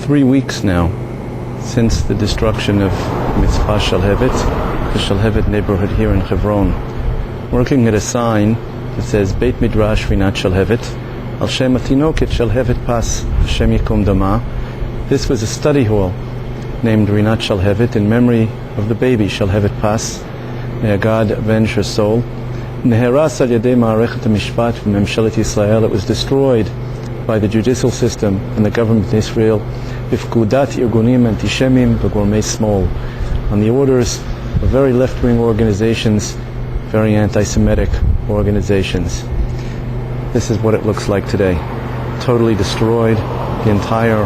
3 weeks now since the destruction of Mitzpe Shalhevet, the Shalhevet neighborhood here in Hebron. We're looking at a sign that says Beit Midrash Rinat Shalhevet, Al Shem Atinoket Shalhevet Pas Hashem Yikom Dama. This was a study hall named Rinat Shalhevet in memory of the baby Shalhevet Pas. May God avenge her soul. Neheras al yadei ma'arechet hamishpat v'memshelet Yisrael. It was destroyed by the judicial system and the government in Israel. Bifkudat irgunim antishemim v'gormei smol, on the orders of very left-wing organizations, very anti-Semitic organizations. This is what it looks like today. Totally destroyed. The entire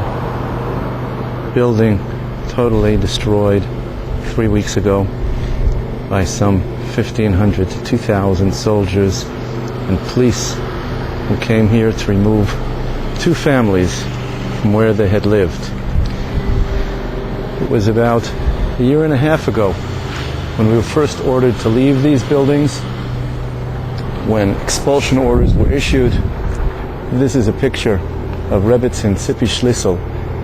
building totally destroyed 3 weeks ago by some 1,500 to 2,000 soldiers and police who came here to remove 2 families from where they had lived. It was about a year and a half ago when we were first ordered to leave these buildings, when expulsion orders were issued. This is a picture of Rebbetzin Mitzpe Shalhevet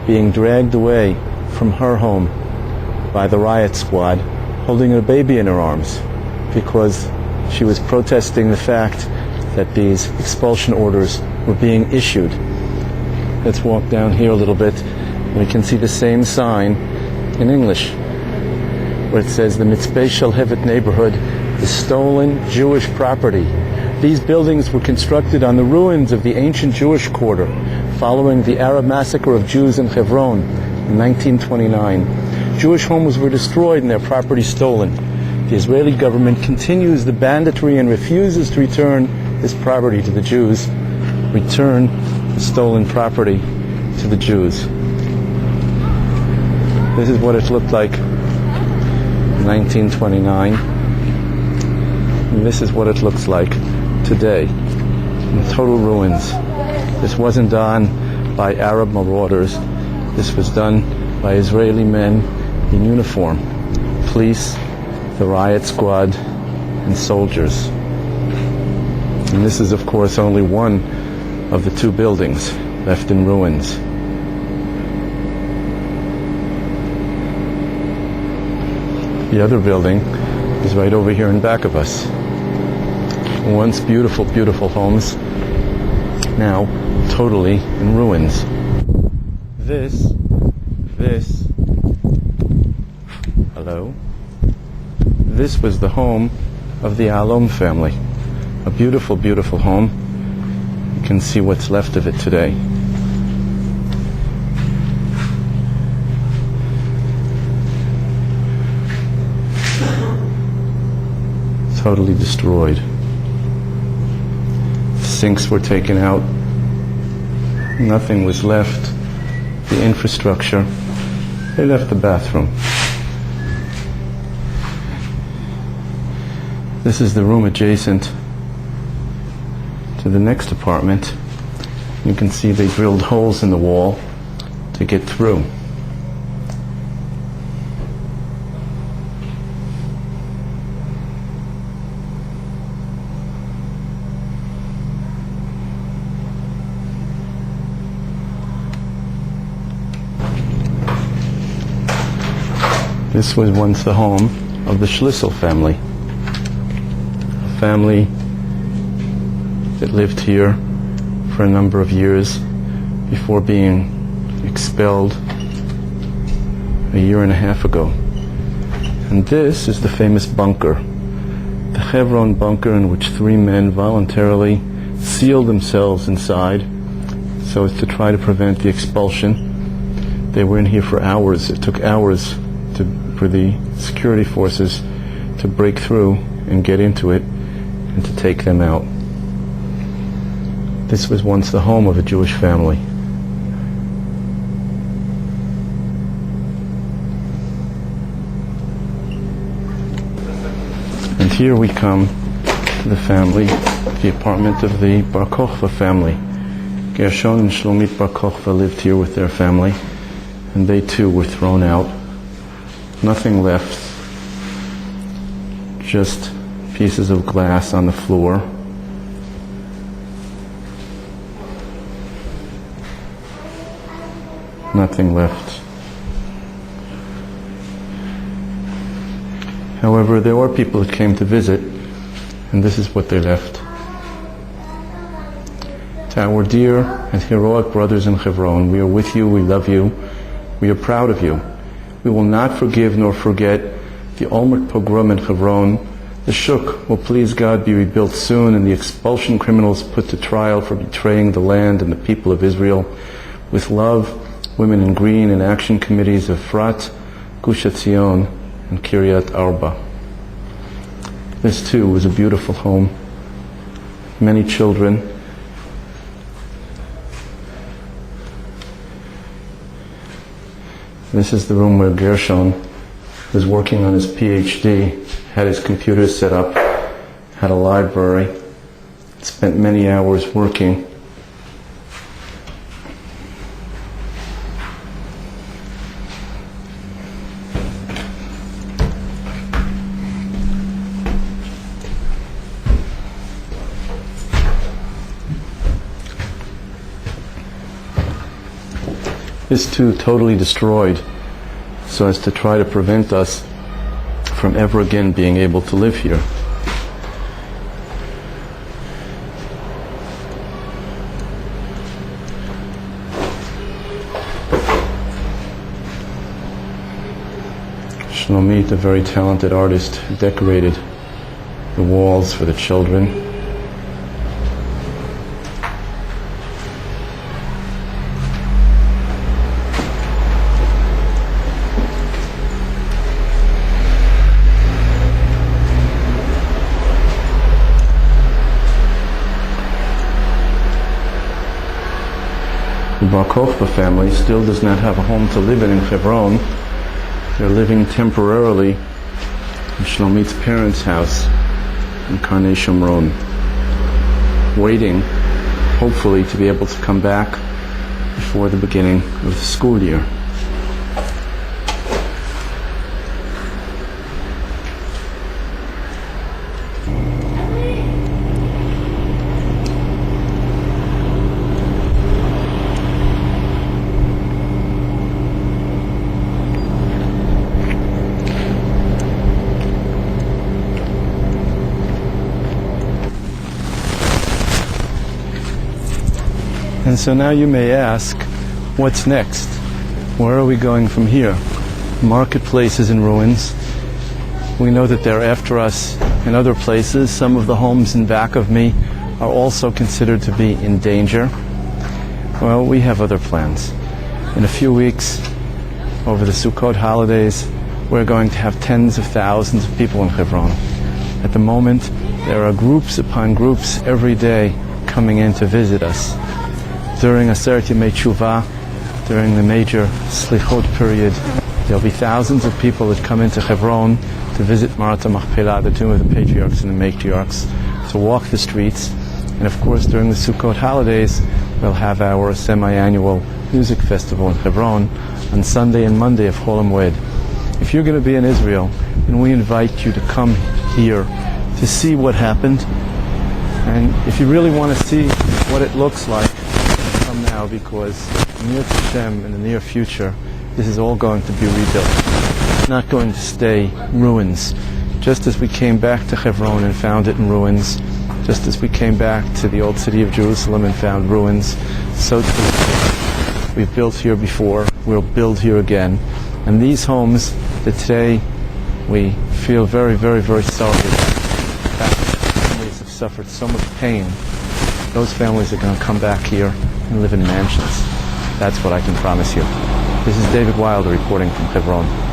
being dragged away from her home by the riot squad, holding her baby in her arms, because she was protesting the fact that these expulsion orders were being issued. Let's walk down here a little bit. We can see the same sign in English, where it says the Mitzpe Shalhevet neighborhood is stolen Jewish property. These buildings were constructed on the ruins of the ancient Jewish quarter following the Arab massacre of Jews in Hebron in 1929. Jewish homes were destroyed and their property stolen. The Israeli government continues the banditry and refuses to return this property to the Jews. Return the stolen property to the Jews. This is what it looked like in 1929. And this is what it looks like today, in total ruins. This wasn't done by Arab marauders. This was done by Israeli men in uniform, police, the riot squad, and soldiers. And this is, of course, only one of the 2 buildings left in ruins. The other building is right over here in back of us. Once beautiful, beautiful homes, now totally in ruins. This was the home of the Alom family. A beautiful, beautiful home. You can see what's left of it today. Totally destroyed. Sinks were taken out. Nothing was left. The infrastructure. They left the bathroom. This is the room adjacent to the next apartment. You can see they drilled holes in the wall to get through. This was once the home of the Schlissel family. A family that lived here for a number of years before being expelled a year and a half ago. And this is the famous bunker, the Hebron bunker, in which 3 men voluntarily sealed themselves inside so as to try to prevent the expulsion. They were in here for hours. It took hours for the security forces to break through and get into it and to take them out. This was once the home of a Jewish family. And here we come to the family, the apartment of the Bar Kochva family. Gershon and Shlomit Bar Kochva lived here with their family, and they too were thrown out. Nothing left, just pieces of glass on the floor. nothing left. However, there were people that came to visit, and this is what they left. To our dear and heroic brothers in Hebron, we are with you, we love you, we are proud of you. We will not forgive nor forget the Olmert pogrom in Hebron. The Shuk will, please God, be rebuilt soon, and the expulsion criminals put to trial for betraying the land and the people of Israel. With love, Women in Green and action committees of Frat, Gush Etzion, and Kiryat Arba. This too was a beautiful home. Many children. This is the room where Gershon was working on his PhD, had his computer set up, had a library, spent many hours working. This too totally destroyed, so as to try to prevent us from ever again being able to live here. Shlomit, a very talented artist, decorated the walls for the children. The Bar Kokhba family still does not have a home to live in Hebron. They're living temporarily in Shlomit's parents' house in Karnei Shomron, waiting, hopefully, to be able to come back before the beginning of the school year. And so now you may ask, what's next? Where are we going from here? Marketplace is in ruins. We know that they're after us in other places. Some of the homes in back of me are also considered to be in danger. Well, we have other plans. In a few weeks, over the Sukkot holidays, we're going to have tens of thousands of people in Hebron. At the moment, there are groups upon groups every day coming in to visit us. During Aseret Yemei Teshuvah, during the major Slichot period, there'll be thousands of people that come into Hebron to visit Marat HaMachpelah, the tomb of the patriarchs and the matriarchs, to walk the streets. And of course, during the Sukkot holidays, we'll have our semi-annual music festival in Hebron on Sunday and Monday of Chol HaMoed. If you're going to be in Israel, then we invite you to come here to see what happened. And if you really want to see what it looks like, come now, because near Hashem, in the near future, this is all going to be rebuilt. It's not going to stay ruins. Just as we came back to Hebron and found it in ruins, just as we came back to the old city of Jerusalem and found ruins, so too we've built here before, we'll build here again. And these homes that today we feel very, very, very sorry about, families have suffered so much pain, those families are going to come back here and live in mansions. That's what I can promise you. This is David Wilder reporting from Hebron.